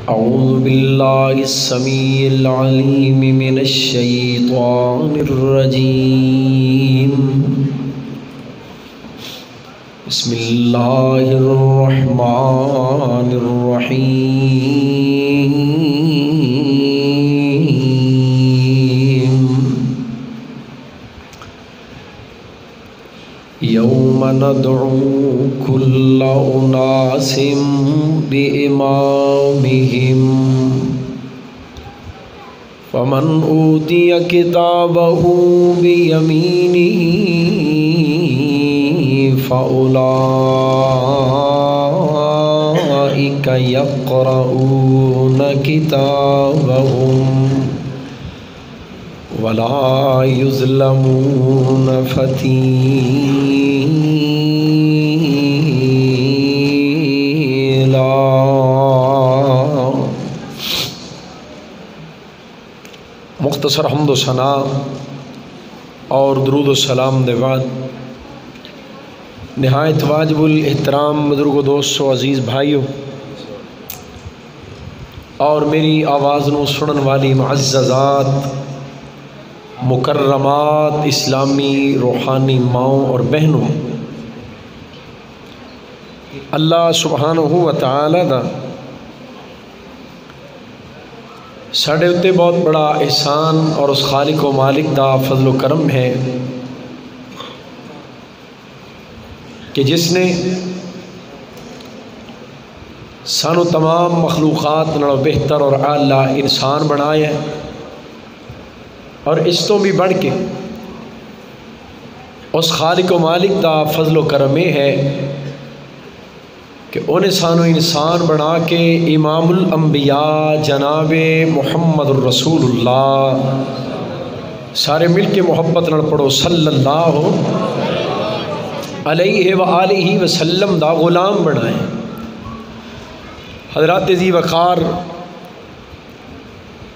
اعوذ باللہ السمیع العلیم من الشیطان الرجیم بسم اللہ الرحمن الرحیم یوم ندعو کل اناس بإمامہم فمن اوتی کتابہ بیمینہ فأولئک یقرؤون کتابہم ولا یظلمون فتیلا۔ مختصر حمد و ثنا اور درود و سلام دے بعد نہایت واجب الاحترام بزرگ و دوستو عزیز بھائیو اور میری آواز نو سنن والی معززات مکرمات اسلامی روحانی ماؤں اور بہنوں، اللہ سبحانہ و تعالی دا ساڑھے اتے بہت بڑا احسان اور اس خالق و مالک دا فضل و کرم ہے کہ جس نے سانو تمام مخلوقات نالوں بہتر اور اعلیٰ انسان بنایا ہے، اور اس تو بھی بڑھ کے اس خالق و مالک دا فضل و کرم ہے کہ انہیں سانو انسان بنا کے امام الانبیاء جناب محمد الرسول اللہ، سارے مل کے محبت نال پڑھو صلی اللہ علیہ وآلہ وسلم دا غلام بنائے۔ حضرات ذی وقار،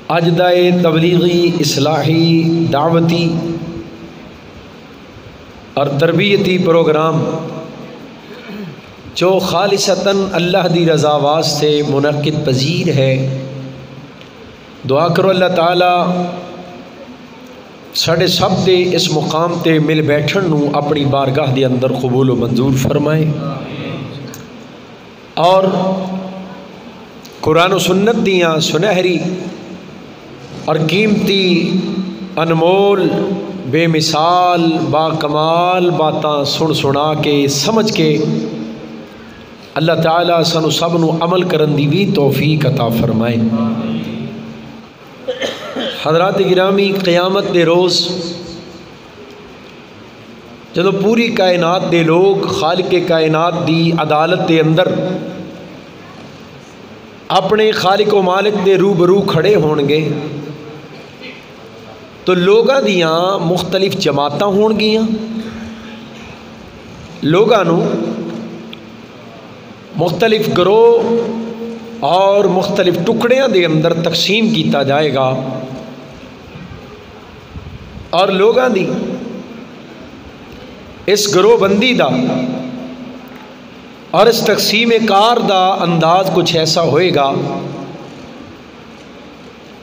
اج دا تبلیغی اصلاحی دعوتی اور تربیتی پروگرام جو خالصتاً اللہ دی رضا واسطے منعقد پذیر ہے، دعا کرو اللہ تعالیٰ ساڑھے سب دے اس مقام تے مل بیٹھن نو اپنی بارگاہ دے اندر قبول و منظور فرمائے، اور قرآن و سنت دیاں سنہری اور قیمتی انمول بے مثال با کمال باتاں سن سنا کے سمجھ کے اللہ تعالیٰ سانو سب نو عمل کرن دی بھی توفیق عطا فرمائے۔ حضرات گرامی، قیامت دے روز جدو پوری کائنات دے لوگ خالق کائنات دی عدالت دے اندر اپنے خالق و مالک دے روبرو کھڑے ہون گے تو لوگاں دیاں مختلف جماعتاں ہون گیاں، لوگاں نو مختلف گروہ اور مختلف ٹکڑیاں دے اندر تقسیم کیتا جائے گا، اور لوگاں دی اس گروہ بندی دا اور اس تقسیم کار دا انداز کچھ ایسا ہوئے گا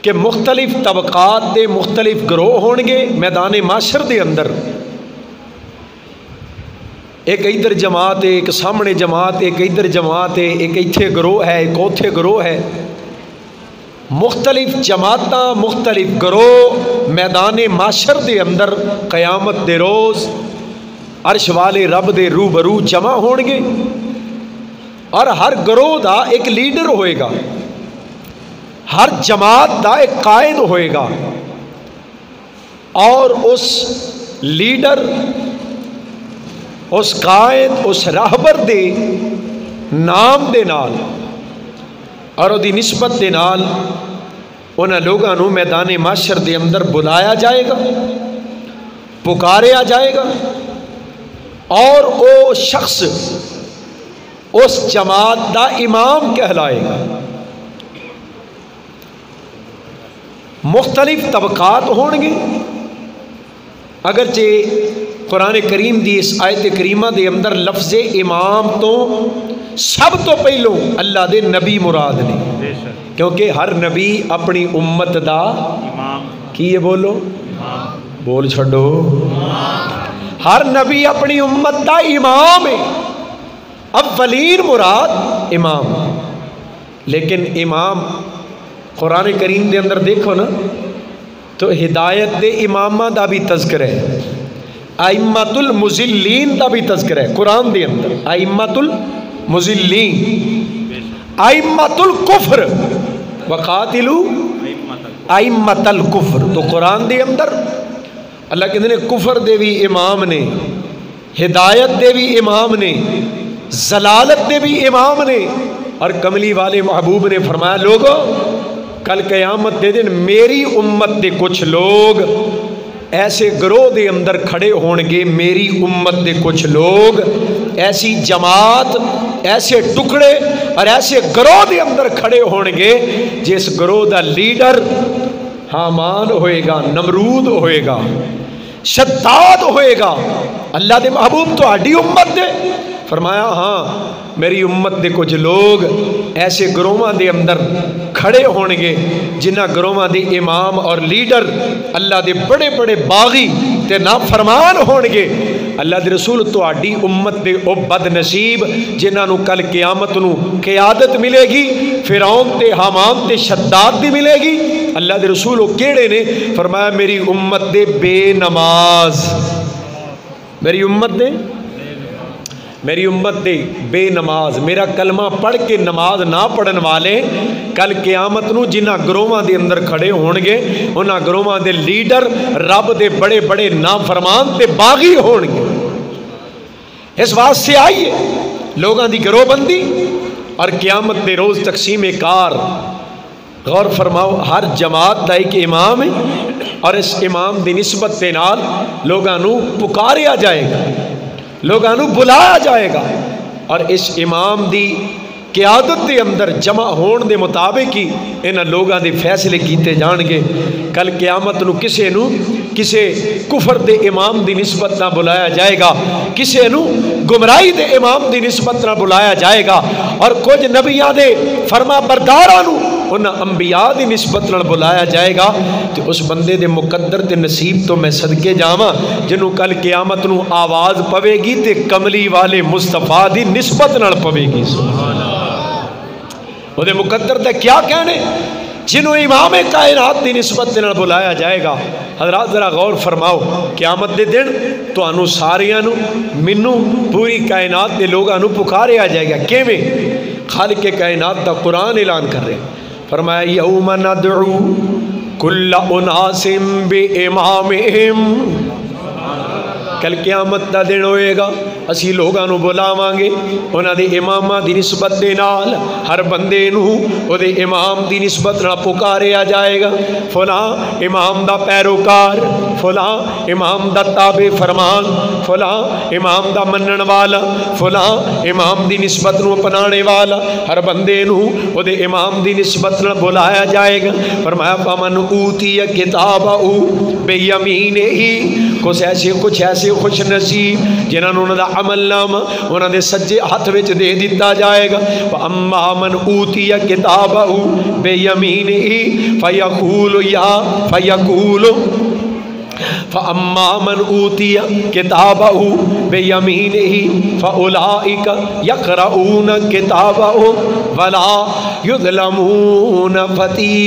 کہ مختلف طبقات دے مختلف گروہ ہون گے میدان معاشر دے اندر، ایک ادھر جماعت ہے، ایک سامنے جماعت ہے، ایک ادھر جماعت ہے، ایک ایتھے گروہ ہے، ایک اوتھے گروہ ہے، مختلف جماعتاں مختلف گروہ میدان معاشر دے اندر قیامت دے روز عرش والے رب دے روبرو جمع ہون گے، اور ہر گروہ دا ایک لیڈر ہوئے گا، ہر جماعت دا ایک قائد ہوئے گا، اور اس لیڈر، اس قائد، اس راہبر دے نام دے نال اور دی نسبت دے نال انہاں لوگاں نو میدان معاشر دے اندر بلایا جائے گا، پکاریا جائے گا، اور وہ شخص اس جماعت دا امام کہلائے گا۔ مختلف طبقات ہون گے، اگرچہ قرآن کریم دی اس آیت کریمہ دے اندر لفظ امام تو سب تو پہلو اللہ دے نبی مراد نے، کیونکہ ہر نبی اپنی امت دا کی بولو بول چھڑو ہر نبی اپنی امت دا امام ہے. اولین مراد امام. لیکن امام قرآن کریم دے اندر دیکھو نا تو ہدایت دے امامہ دا بھی تذکر ہے, ائمۃ المضلین دا بھی تذکر ہے قرآن دے اندر. ائمۃ المضلین, ائمۃ الکفر وقاتلوا ائمۃ الکفر. تو قرآن دے اندر اللہ کہتے ہیں کفر دے بھی امام نے, ہدایت دے بھی امام نے, ضلالت دے بھی امام نے. اور کملی والے محبوب نے فرمایا لوگوں کل قیامت دے دن میری امت دے کچھ لوگ ایسے گروہ دے اندر کھڑے ہونگے, میری امت دے کچھ لوگ ایسی جماعت, ایسے ٹکڑے اور ایسے گروہ دے اندر کھڑے ہونگے جس گروہ دا لیڈر حامان ہوئے گا, نمرود ہوئے گا, شداد ہوئے گا. اللہ دے محبوب تو ہڈی امت دے فرمایا ہاں میری امت دے کچھ لوگ ایسے گروہاں دے اندر کھڑے ہونگے جنہ گروہاں دے امام اور لیڈر اللہ دے بڑے بڑے باغی تے نافرمان ہونگے. اللہ دے رسول تو آڈی امت دے او بد نصیب جنہاں نو کل قیامت نو قیادت ملے گی, فرعون تے حامان تے شداد دی ملے گی. اللہ دے رسول او کیڑے نے فرمایا میری امت دے بے نماز, میری امت دے بے نماز, میرا کلمہ پڑھ کے نماز نہ پڑھن والے کل قیامت نو جنہ گروہاں دے اندر کھڑے ہونگے انہاں گروہاں دے لیڈر رب دے بڑے بڑے نافرمان تے باغی ہونگے. اس واسطے آئیے لوگاں دی گروہ بندی اور قیامت دے روز تقسیم کار. غور فرماؤ ہر جماعت دا ایک امام ہے اور اس امام دی نسبت دے نال لوگاں نو پکاریا جائے گا, لوگاں نو بلایا جائے گا اور اس امام دی قیادت دے اندر جمع ہون دے مطابق ہی انہاں لوگاں دے فیصلے کیتے جان گے. کل قیامت نو کسے کفر دے امام دی نسبت نہ بلایا جائے گا, کسے نو گمراہی دے امام دی نسبت نہ بلایا جائے گا, اور کچھ نبیاں دے فرما برداراں نو انہاں انبیاء دی نسبت نہ بلایا جائے گا. تو اس بندے دے مقدر تے نصیب تو میں صدقے جاواں جنوں کل قیامت نو آواز پوے گی تے کملی والے مصطفیٰ دی نسبت نہ پوے گی. سبحان اللہ. وہ دے مقدر تے کیا کہنے جنہوں امام کائنات دی نسبت نہ بلایا جائے گا. حضرات ذرا غور فرماؤ قیامت دے دن تو انو ساریاں نو منو پوری کائنات دے لوگاں نو پکاریا جائے گا. کیویں؟ خالق کائنات دا قرآن اعلان کر رہے فرمایا یوم ندعو کل اناس بامامہم. کل قیامت دا دن ہوئے گا اسی لوگاں نو بلاواں گے انہاں دے اماماں دی نسبت دے نال, ہر بندے نو او دے امام دی نسبت نال پکاریا جائے گا. فلاں امام دا پیروکار, فلاں امام دا تابع فرمان, فلاں امام دا منن والا, فلاں امام دی نسبت نو اپنانے والا, ہر بندے نو او دے امام دی نسبت نال بلایا جائے گا. فرمایا فمن اوتی کتابہ بیمینہ, کچھ ایسے خوش نصیب جنہاں نو انہاں دا عمل نامہ انہاں دے سجے ہاتھ وچ دے دتا جائے گا. فاما من اوتی کتابہ بیمینہ فیقول فاما من اوتی کتابہ بیمینہ فاولئک یقرؤون کتابہ ولا یظلمون فتیلا.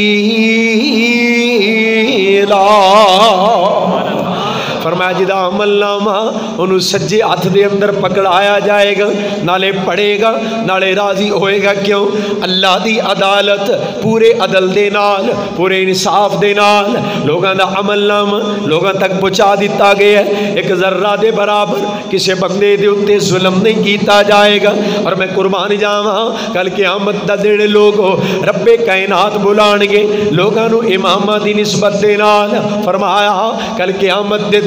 فرمایا جدا عمل نامہ انہوں سجے ہاتھ دے اندر پکڑایا جائے گا, نالے پڑھے گا نالے راضی ہوئے گا. کیوں؟ اللہ دی عدالت پورے عدل دے نال, پورے انصاف دے نال لوگاں دا عمل نامہ لوگاں تک پہنچا دیتا گیا ہے. ایک ذرہ دے برابر کسے بندے دے اتے ظلم نہیں کیتا جائے گا. اور میں قربان جاواں کل قیامت دا دن لوگو رب کائنات بلان گے لوگاں نو امامہ دی نسبت دے نال. فرمایا کل قیامت دے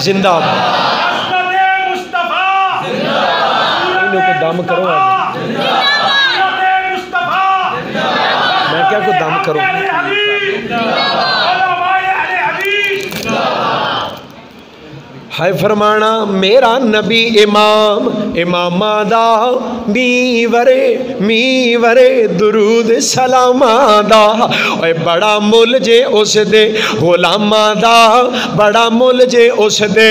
زندہ کو دم کرو میں کیا کو دم کرو ہے فرمانا میرا نبی امام امام دا میورے درود سلام دا اے بڑا مل جے اس دے غلام دا بڑا مل جے اس دے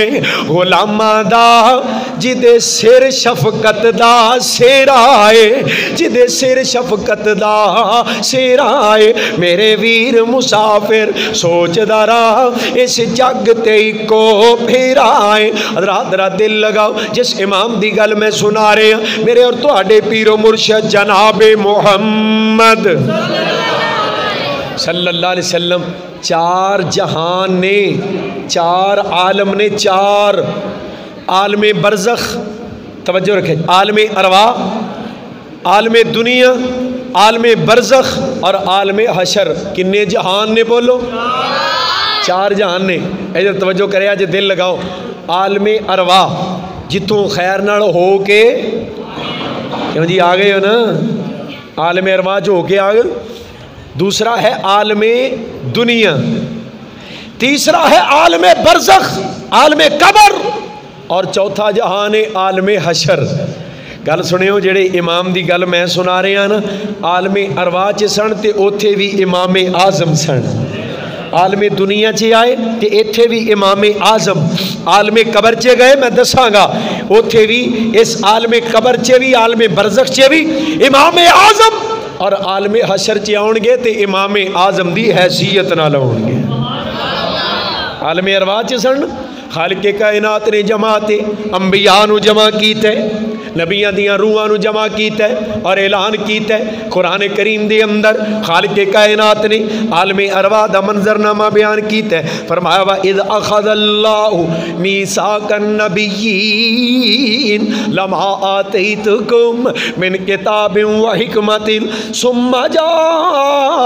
غلام دا جدے سر شفقت دا سیر آئے جدے سر شفقت دا سیر آئے میرے ویر مسافر سوچ دارا اس جگ تے کو پھیرا آئے حضرات ذرا دل لگاؤ جس امام دی گل میں سنا رہے ہیں میرے اور تہاڈے پیر و مرشد جناب محمد صلی اللہ علیہ وسلم چار جہان نے چار عالم نے چار عالم برزخ توجہ رکھیں عالم ارواح عالم دنیا عالم برزخ اور عالم حشر کنے جہان نے بولو چار جہان نے ادھر توجہ کرے آج دل لگاؤ عالم ارواح جتوں خیر نال ہو کے کیوں جی آ گئے ہو نا عالم ارواح جو ہو کے آ گئے دوسرا ہے عالم دنیا تیسرا ہے عالم برزخ عالم قبر اور چوتھا جہان ہے عالم حشر گل سنیو جڑے امام دی گل میں سنا رہے ہیں نا عالم ارواح چ سن تے اوتھے بھی امام اعظم سن عالم دنیا چ آئے تے ایتھے بھی امام اعظم عالم قبر چ گئے میں دساں گا اوتھے بھی اس عالم قبر چ بھی عالم برزخ چ بھی امام اعظم اور عالم حشر چ آؤن گے تے امام اعظم دی حیثیت نال آؤن گے عالم ارواح چ سن خالق کائنات نے جماعت انبیاء نو جمع کیتے نبیاں دیاں روحاں نو جمع کیتا ہے اور اعلان کیتا ہے قرآن کریم دے اندر خالق کائنات نے عالم ارواح دا منظرنامہ بیان کیتا ہے فرمایا وَإِذْ أَخَذَ اللَّهُ مِيثَاقَ النَّبِيِّينَ لَمَا آتَيْتُكُم مِّن كِتَابٍ وَحِكْمَةٍ ثُمَّ جَاءَكُم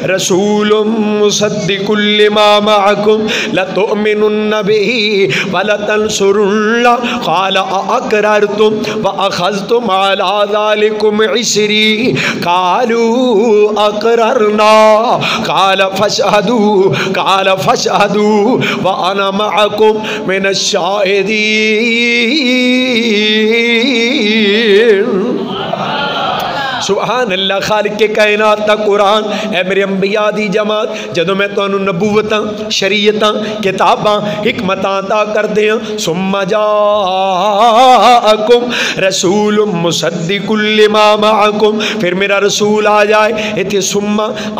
رَّسُولٌ مُصَدِّقٌ لِّمَا مَعَكُمْ لَتُؤْمِنُنَّ بِهِ وَلَتَنصُرُنَّهُ قال أَأَقْرَرْتُمْ وَأَخَذْتُمْ عَلَى ذَلِكُمْ عِصْرِي قالوا أَقْرَرْنَا قال فاشهدوا وأنا معكم من الشاهدين سبحان اللہ خالق کے کائنات تا قرآن اے میرے انبیاء دی جماعت جدو میں تو انہوں نبوتاں شریعتاں کتاباں حکمتاں عطا کر دیا ثم جاءکم رسول مصدق لما معکم پھر میرا رسول آ جائے ایتھے ثم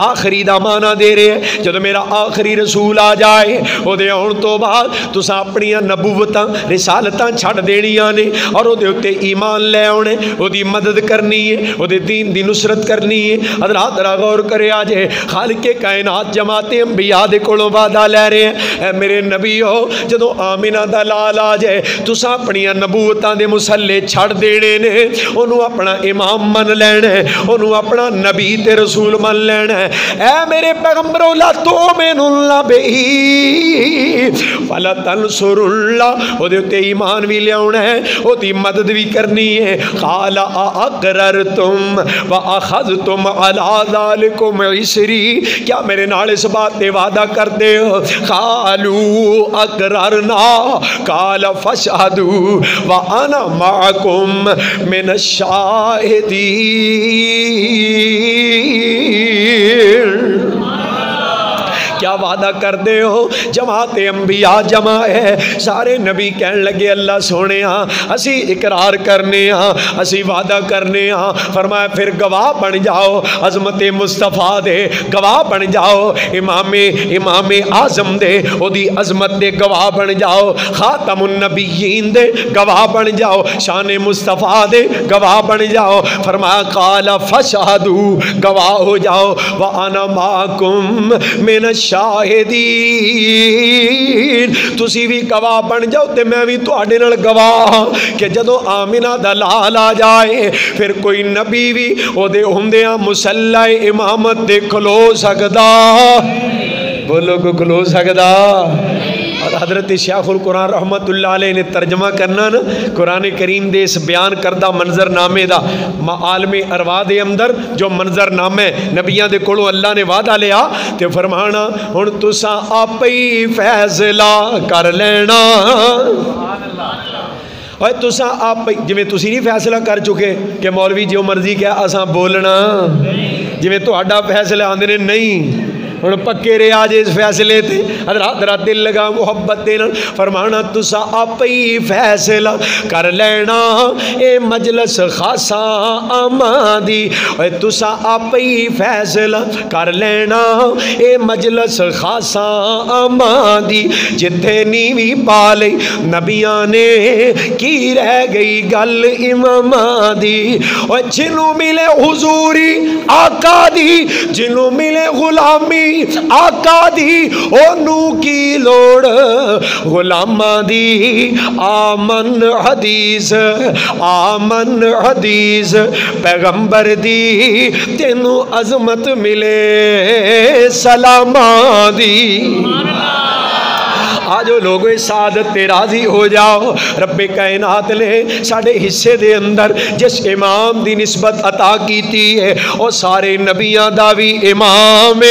آخری دا معنی دے رہے ہیں جدو میرا آخری رسول آ جائے او دے آن تو بعد تساں اپنیاں نبوتاں رسالتاں چھڑ دینیاں نے اور او دے اتے ایمان لے آنے او دی مدد کرنی ہے او دے دین دی نصرت کرنی ہے حضرات ذرا غور کرے آجے خالق کائنات جماعت انبیاء دے کولوں وعدہ لے رہے ہیں اے میرے نبیو جدو آمینہ دا لال آجے تساں اپنیاں نبوتاں دے مسلے چھڑ دینے نے انہوں اپنا امام من لینے انہوں اپنا نبی تے رسول من لینے اے میرے پیغمبرو لا تؤمن اللہ بہی فلا تنصر اللہ او دے تے ایمان بھی لے آنے او دی مدد بھی کرنی ہے قال اقررتم وَأَخَذْتُمْ عَلَىٰ ذَلِكُمْ عِسْرِي کیا میرے نال اس بات دے وعدہ کر دے ہو قَالُوا أَقْرَرْنَا قَالَ فَاشْهَدُوا وَأَنَا مَعَكُمْ مِنَ الشَّاهِدِينَ کیا وعدہ کر دے ہو جماعت انبیاء جمع ہے سارے نبی کہن لگے اللہ سونے ہاں اسی اقرار کرنے ہاں اسی وعدہ کرنے ہاں فرمایا پھر گواہ بن جاؤ عظمت مصطفیٰ دے گواہ بن جاؤ امام اعظم دے او دی عظمت دے گواہ بن جاؤ خاتم النبیین دے گواہ بن جاؤ شان مصطفیٰ دے گواہ بن جاؤ فرمایا قال فاشهدوا گواہ ہو جاؤ وانا معکم من شاہدین تسی بھی گواہ بن جاؤ تے میں بھی تواڈے نال گواہ کہ جدو آمینہ دا لال آ جائے پھر کوئی نبی بھی او دے ہوندیاں مصلی امامت دے کھلو سکدا بولو کو کھلو سکدا اور حضرت شیخ القرآن رحمت اللہ علیہ نے ترجمہ کرنا نا قرآن کریم دے اس بیان کردہ منظر نامے دا عالم ارواح دے اندر جو منظر نامے نبیاں دے کولوں اللہ نے وعدہ لیا تے فرمانا ہن تساں آپ ہی فیصلہ کر لینا اور تساں آپ جویں تسی نہیں فیصلہ کر چکے کہ مولوی جو مرضی کیا اساں بولنا جویں تہاڈا فیصلہ آندے نے نہیں ہن پکے رہا جے اس فیصلے تے حضرات ذرا دل لگا محبت دے نال فرمانا تساں آپ ہی فیصلہ کر لینا اے مجلس خاصا آمادی اے تساں آپ ہی فیصلہ کر لینا اے مجلس خاصا آمادی جتھے نیوی پا لئی نبیاں نے کی رہ گئی گل اماماں دی اے جنوں ملے حضوری آقا دی جنوں ملے غلامی آقا دی اونوں کی لوڑ غلاماں دی آمن حدیث پیغمبر دی تینوں عظمت ملے سلاماں دی آجو لوگوں سعادت تے راضی ہو جاؤ رب کائنات نے ساڑھے حصے دے اندر جس امام دی نسبت عطا کیتی ہے وہ سارے نبیاں داوی امام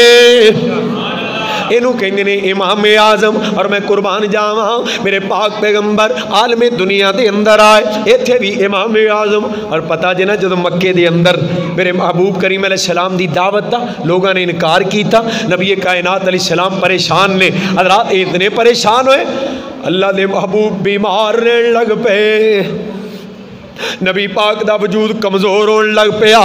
انہوں کہنے نے امام اعظم اور میں قربان جاواں میرے پاک پیغمبر عالم دنیا دے اندر آئے ایتھے بھی امام اعظم اور پتہ جنا جدو مکے دے اندر میرے محبوب کریم علیہ السلام دی دعوت دا لوگاں نے انکار کیتا نبی کائنات علیہ السلام پریشان نے حضرات اتنے پریشان ہوئے اللہ دے محبوب بیمار رہن لگ پے نبی پاک دا وجود کمزور ہون لگ پیا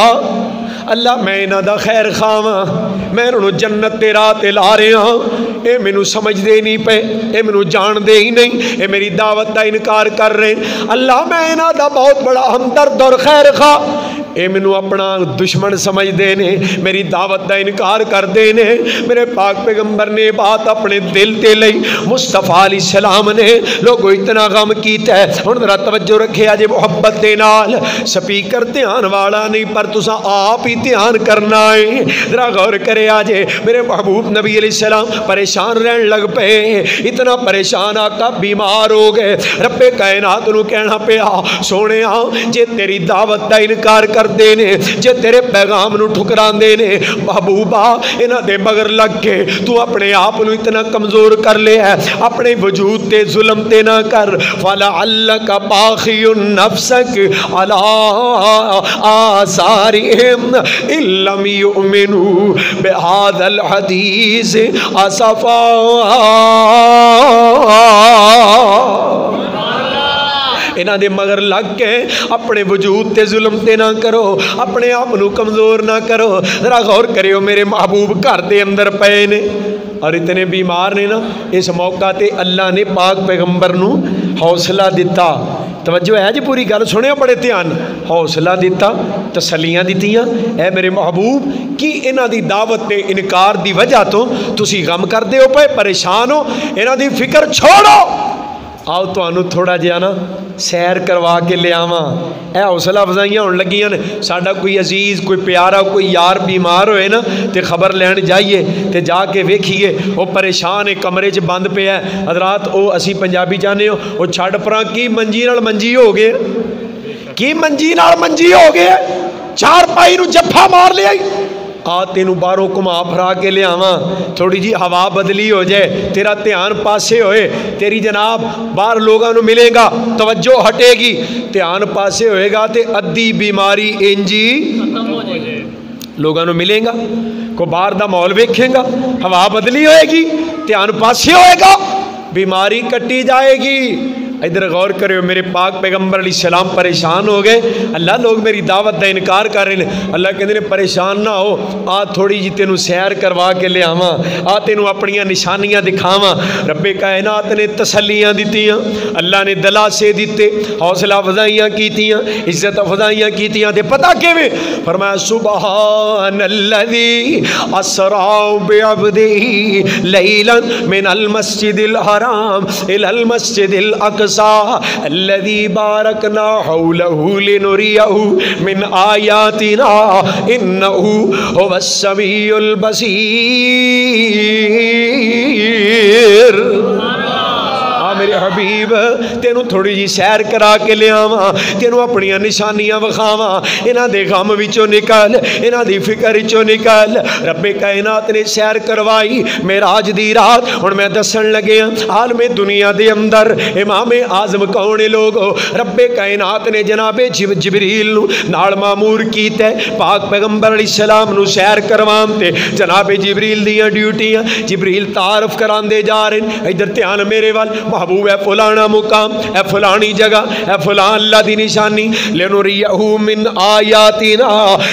اللہ میں انہاں دا خیر خواہاں میں انہوں جنت تے راہ تے لا رہے ہاں اے مینوں سمجھ دے نہیں پے اے مینوں جان دے ہی نہیں اے میری دعوت دا انکار کر رہے ہیں اللہ میں انہاں دا بہت بڑا ہمدرد اور خیر خواہ اے مینوں اپنا دشمن سمجھ دے نے میری دعوت دا انکار کر دے نے میرے پاک پیغمبر نے بات اپنے دل تے لئی مصطفیٰ علیہ السلام نے لوگوں اتنا غم کیتا ہے ہن ذرا توجہ رکھے آجے محبت دے نال سپیکر دھیان والا نہیں پر تساں آپ ہی دھیان کرنا ہے ذرا غور کرے آجے میرے محبوب نبی علیہ السلام پریشان رہن لگ پے اتنا پریشان آقا بیمار ہو گئے رب کائنات نو کہنا پیا سونے جے تیری دعوت دا انکار کر دینے جے تیرے پیغام نو ٹھکران دینے محبوبہ انہاں دے مگر لگ کے تو اپنے آپ نو اتنا کمزور کر لے ہے اپنے وجود تے ظلم تے نہ کر فَلَعَلَّكَ بَاخِعٌ نَفْسَكَ عَلَىٰ آثَارِهِمْ إِن لَّمْ يُؤْمِنُوا بِهَٰذَا الْحَدِيثِ أَسَفًا انہاں دے مگر لگ کے اپنے وجود تے ظلم تے نہ کرو اپنے آپ نو کمزور نہ کرو ذرا غور کریو میرے محبوب گھر دے اندر پے نے اور اتنے بیمار نے نا اس موقع تے اللہ نے پاک پیغمبر نو حوصلہ دیتا توجہ ہے جی پوری گل سنے بڑے دھیان حوصلہ دیتا تسلیاں دیتیاں اے میرے محبوب کی انہاں دی دعوت تے انکار دی وجہ تو تسی غم کر دے ہو پے پریشان ہو انہاں دی فکر چھوڑو آؤ تو انہوں تھوڑا جہاں نا سیر کروا کے لے آواں اے حوصلہ افزائیاں ہون لگیاں نے ساڈا کوئی عزیز کوئی پیارا کوئی یار بیمار ہوئے نا تے خبر لین جائیے تے جا کے ویکھیے وہ پریشان ہے کمرے چ بند پیا ہے حضرات او اسی پنجابی جانے ہو وہ چھڈ پراں کی منجی نال منجی ہو گئے کی منجی نال منجی ہو گئے چار پائی نو جفا مار لیا آ تینوں باہروں گھما پھرا کے لے آواں تھوڑی جی ہوا بدلی ہو جائے تیرا دھیان پاسے ہوئے تیری جناب باہر لوگاں نو ملے گا توجہ ہٹے گی دھیان پاسے ہوئے گا تے ادھی بیماری انجی لوگاں نو ملے گا کو باہر دا ماحول ویکھے گا ہوا بدلی ہوئے گی دھیان پاسے ہوئے گا بیماری کٹی جائے گی ادھر غور کرے ہو میرے پاک پیغمبر علیہ السلام پریشان ہو گئے اللہ لوگ میری دعوت دا انکار کر رہے ہیں اللہ کہتے ہیں پریشان نہ ہو آ تھوڑی جی تینوں سیر کروا کے لے آواں آ تینوں اپنیاں نشانیاں دکھاواں رب کائنات نے تسلیاں دیتیاں اللہ نے دلاسے دیتے حوصلہ افزائیاں کیتیاں عزت افزائیاں کیتیاں تے پتہ کیویں فرمایا سبحان الذی اسری بعبدہ لیلا من المسجد الحرام الی المسجد الاقصی الذي باركنا حوله لنريه من آياتنا إنه هو السميع البصير میرے حبیب تینوں تھوڑی جی سیر کرا کے لے آواں تینوں اپنی نشانیاں وکھاواں انہاں دے غم وچوں نکل انہاں دی فکر وچوں نکل رب کائنات نے سیر کروائی معراج دی رات ہن میں دسن لگیا عالم دنیا دے اندر امام اعظم کون لوگو رب کائنات نے جناب جبریل نو نال مامور کیتا ہے پاک پیغمبر علیہ السلام نو سیر کروان تے جناب جبریل دیاں ڈیوٹیاں جبریل تعارف کران دے جا رہے ہیں ادھر دھیان میرے وال محبوب ہے فلانا مقام اے فلانی جگہ اے فلان اللہ دی نشانی لنریہو من آیاتنا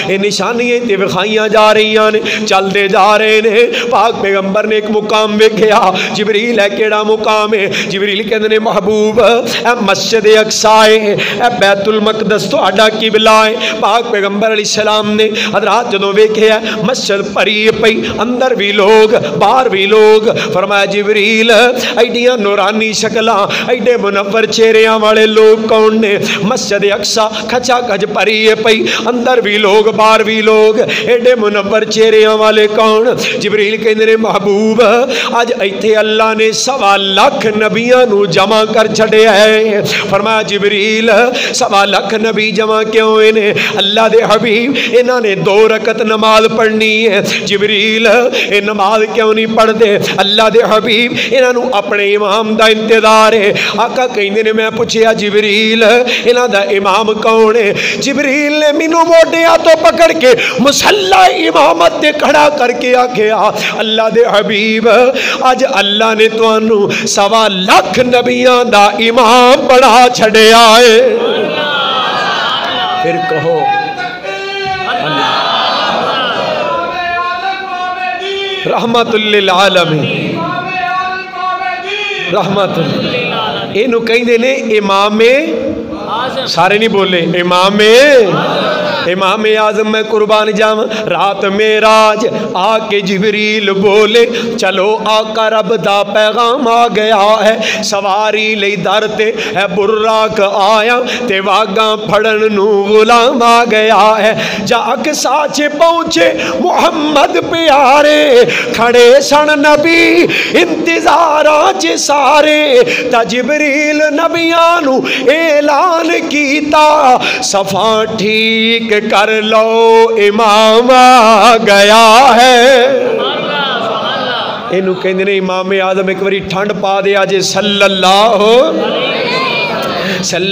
اے نشانیاں تے وکھائیاں جا رہی ہیں چل دے جا رہے ہیں پاک پیغمبر نے ایک مقام ویکھیا جبریل ہے کیڑا مقام ہے جبریل کہندے نے محبوب اے مسجد اقصی ہے اے بیت المقدس تہاڈا قبلہ ہے پاک پیغمبر علیہ السلام نے حضرات جدوں ویکھیا مسجد بھری پئی اندر بھی لوگ باہر بھی لوگ فرمایا جبریل ایڈیاں نورانی شکلاں ایڈے منور چہریاں والے لوگ کون نے مسجد اقصی کھچا کھچ بھری پئی اندر بھی لوگ باہر بھی لوگ ایڈے منور چہریاں والے کون جبریل کہندے نے محبوب اج ایتھے اللہ نے 1.25 لاکھ نبیاں نو جمع کر چھڑیا ہے فرمایا جبریل 1.25 لاکھ نبی جمع کیوں ہوئے نے اللہ دے حبیب انہاں نے 2 رکعت نماز پڑھنی ہے جبریل اے نماز کیوں نہیں پڑھ دے اللہ دے حبیب انہاں نو اپنے امام دا انتظار ہے آقا کہندے نے میں پوچھیا جبریل انہاں دا امام کون ہے جبریل نے مینوں موڈیاں تو پکڑ کے مصلی امامت تے کھڑا کر کے آکھیا اللہ دے حبیب اج اللہ نے تانوں 1.25 لاکھ نبیاں دا امام بنا چھڑیا ہے پھر کہو رحمت للعالمین رحمت اینو کہندے نے امام سارے نہیں بولے امام اعظم میں قربان جاواں رات معراج آ کے جبریل بولے چلو آقا رب دا پیغام آ گیا ہے سواری لئی در تے ہے براق آیا تے واگاں پھڑن نو غلام آ گیا ہے جاک ساچ پہنچے محمد پیارے کھڑے سن نبی انتظاراں چ سارے تا جبریل نبیاں نو اعلان کیتا صفا ٹھیک کر لو امام آ گیا ہے انہوں کہندے نے امام اعظم ایک باری ٹھنڈ پا دیا جے صلی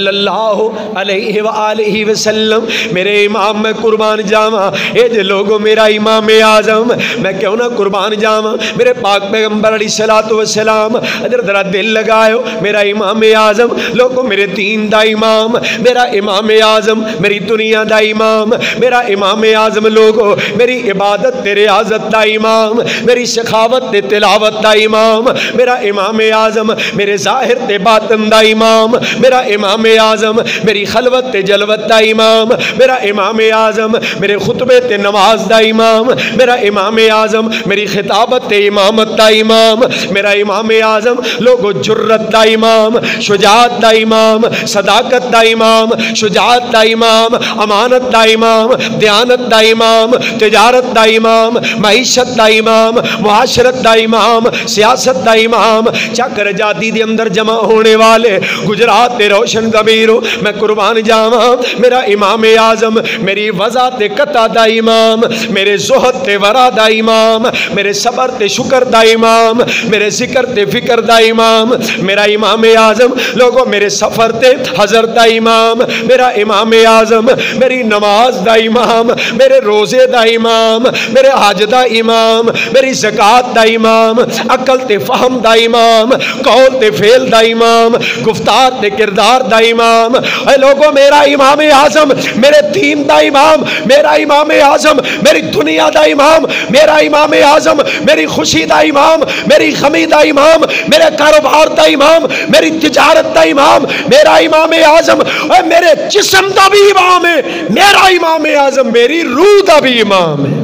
اللہ علیہ وآلہ وسلم میرے امام میں قربان جاواں اے جے لوگوں میرا امام اعظم میں کیوں نہ قربان جاواں میرے پاک پیغمبر علیہ السلام ادھر ذرا دل لگایو میرا امام اعظم لوگوں میرے دین دا امام میرا امام اعظم میری دنیا دا امام میرا امام اعظم لوگوں میری عبادت تے ریاضت دا امام میری سخاوت تے تلاوت دا امام میرا امام اعظم میرے ظاہر تے باطن دا امام میرا امام اعظم میری خلوت تے جلوت دا امام میرا امام اعظم میرے خطبے تے نماز دا امام میرا امام اعظم میری خطابت تے امامت دا امام میرا امام اعظم لوگو جرت دا امام شجاعت دا امام صداقت دا امام شجاعت دا امام امانت دا امام دیانت دا امام تجارت دا امام معیشت دا امام معاشرت دا امام سیاست دا امام چکر جادی دے اندر جمع ہونے والے گجرات تے روشن ضمیرو میں قربان جاواں میرا امام اعظم میری وضع تے قطع دا امام میرے زہد تے ورا دا امام میرے صبر تے شکر دا امام میرے ذکر تے فکر دا امام میرا امام اعظم لوگوں میرے سفر تے حضر دا امام میرا امام اعظم میری نماز دا امام میرے روزے دا امام میرے حج دا امام میری زکاة دا امام عقل تے فہم دا امام قول تے فعل دا امام گفتار تے کردار دا امام اے لوگوں میرا امام اعظم میرے دین دا امام میرا امام اعظم میری دنیا دا امام میرا امام اعظم میری خوشی دا امام میری غمی دا امام میرے کاروبار دا امام میری تجارت دا امام میرا امام اعظم اے میرے جسم دا بھی امام ہے میرا امام اعظم میری روح دا بھی امام ہے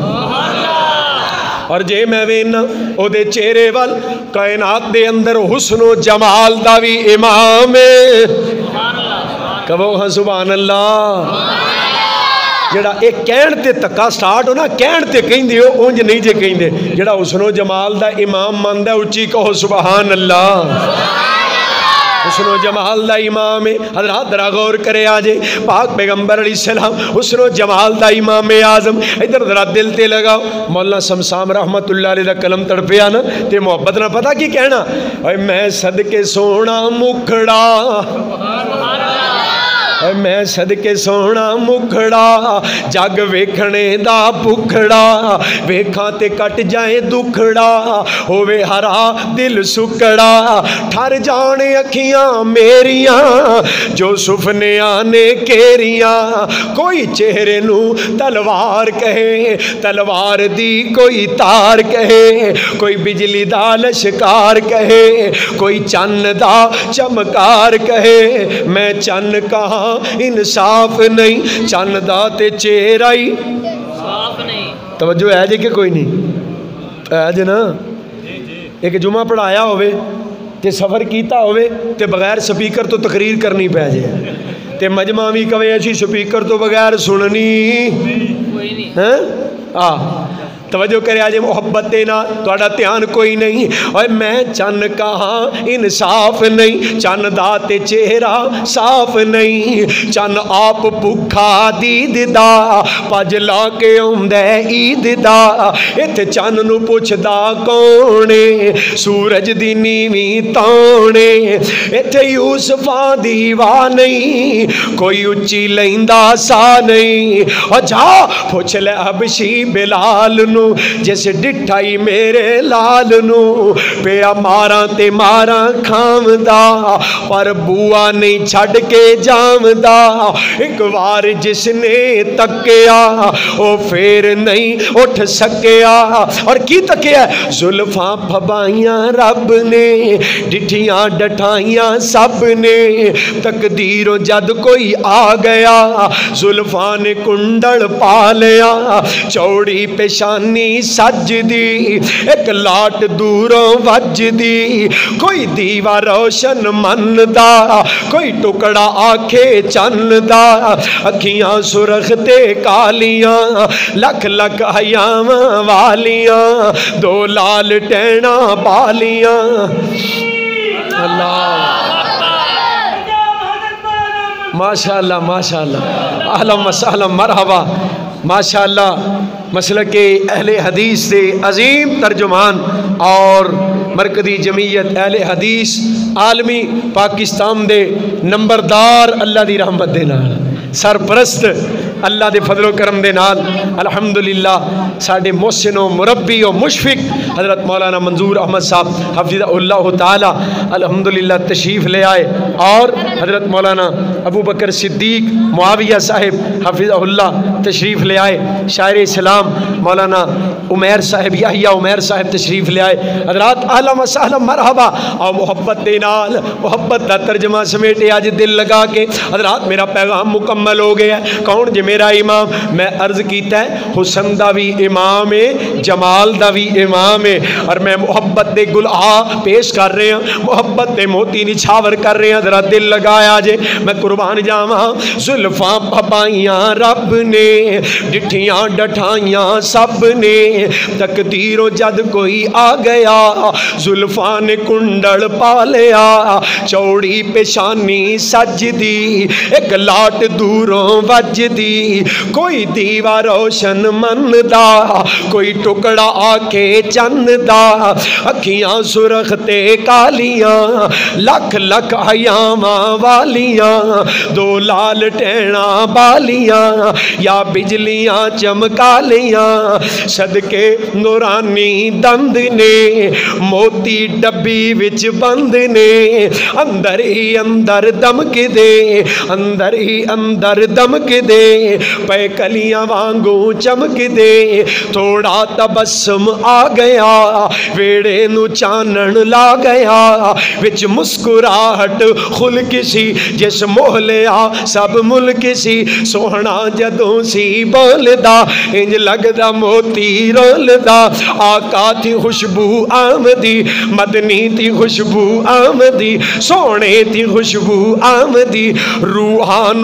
اور جے میں وینا او دے چہرے وال کائنات دے اندر حسن و جمال دا بھی امام ہے کہو ہاں سبحان اللہ جڑا ایک کہن تے تکا سٹارٹ ہو نا کہن تے کہیں دے ہو اونج نہیں جے کہیں دے جڑا حسن و جمال دا امام ماندہ اچھی کہو سبحان اللہ حسن و جمال دا امام حضرات ذرا غور کرے آجے پاک پیغمبر علیہ السلام حسن و جمال دا امام اعظم ادھر ذرا دل تے لگاؤ مولانا سمسام رحمت اللہ علیہ دا قلم تڑپیا نا تے محبت نہ پتا کی کہنا اے میں صدقے سونا مکھڑا میں صدقے سونا مکھڑا جگ ویکھنے دا بکھڑا ویکھاں تے کٹ جائے دکھڑا ہووے ہرا دل سکڑا ٹھر جانے اکھیاں میریاں جو سفنے آنے کیریاں کوئی چہرے نو تلوار کہے تلوار دی کوئی تار کہے کوئی بجلی دا لشکار کہے کوئی چن دا چمکار کہے میں چن کہاں انصاف نہیں چن دا تے چہرائی صاف نہیں توجہ ہے جی کہ کوئی نہیں ہے جی نا ایک جمعہ پڑھایا ہوئے تے سفر کیتا ہوئے تے بغیر سپیکر تو تقریر کرنی پہ جائے تے مجمع بھی کہے ایسی سپیکر تو بغیر سننی کوئی نہیں توجہ کرے آجے محبت دینا توڑا تیان کوئی نہیں اور میں چن کہاں انصاف نہیں چن داتے چہرہ صاف نہیں چن آپ بکھا دید دا پجلا کے امدے عید دا ات چن نو پوچھ دا کونے سورج دی نیویں تونے ات یوسفاں دیوا نہیں کوئی اچھی لیندہ سا نہیں اور جا پوچھ لے حبشی بلال نو جیسے ڈٹھائی میرے لال نو پیا ماراں تے ماراں کھام دا پر بوا نہیں چھڑ کے جام دا ایک وار جس نے تکیا او پھر نہیں اٹھ سکیا اور کی تکیا زلفاں پھبائیاں رب نے ڈٹھیاں ڈٹھائیاں سب نے تقدیر و جد کوئی آ گیا زلفاں نے کنڈڑ پا لیا چوڑی پیشانی سج دی ایک لاٹ دوروں وج دی کوئی دیوا روشن من دا کوئی ٹکڑا آنکھیں چن دا اکھیاں سرختے کالیاں لکھ لکھ حیام والیاں دو لال ٹینا بالیاں اللہ ماشاءاللہ ماشاءاللہ اہلا وسہلا مرحبا ماشاءاللہ مسلک اہل حدیث سے عظیم ترجمان اور مرکزی جمعیت اہل حدیث عالمی پاکستان دے نمبردار اللہ دی رحمت دے نال سرپرست اللہ دے فضل و کرم دے نال الحمدللہ ساڑھے محسن و مربی و مشفق حضرت مولانا منظور احمد صاحب حفظ اللہ تعالی الحمدللہ تشریف لے آئے اور حضرت مولانا ابو بکر صدیق معاویہ صاحب حفظ اللہ تشریف لے آئے شاعر اسلام مولانا عمیر صاحب یحییٰ عمیر صاحب تشریف لے آئے حضرات اہلا و سہلا مرحبا اور محبت دے نال محبت دا ترجمہ سمیٹے آج دل لگا کے حضرات میرا پیغام مکمل ہو گیا ہے کون جی میرا امام میں عرض کیتا ہے حسن دا بھی امام ہے جمال دا بھی امام ہے اور میں محبت دے گل پیش کر رہے ہیں محبت دے موتی نچھاور کر رہے ہیں ذرا دل لگایا جے میں قربان جاواں زلفاں پھپائیاں رب نے ڈٹھیاں ڈٹھائیاں سب نے تقدیر و جد کوئی آ گیا زلفاں نے کنڈڑ پا لیا چوڑی پیشانی سج دی ایک لاٹ دوروں وج دی کوئی دیوا روشن من دا کوئی ٹکڑا آکے چند دا اکھیاں سرختے کالیاں لکھ لکھ حیاماں والیاں دو لال ٹینا بالیاں یا بجلیاں چمکالیاں صدقے نورانی دند نے موتی ڈبی وچ بند نے اندر ہی اندر دمک دے اندر ہی اندر دمک دے پے کلیاں وانگوں چمک دے تھوڑا تبسم آ گیا ویڑے نو چانن لا گیا وچ مسکراہٹ خل کسی جس محلیا سب ملک سی سوہنا جدوں سی بولدا انج لگدا موتی رولدا آقا تھی خوشبو آمدی مدنی تھی خوشبو آمدی سونے تھی خوشبو آمدی روحان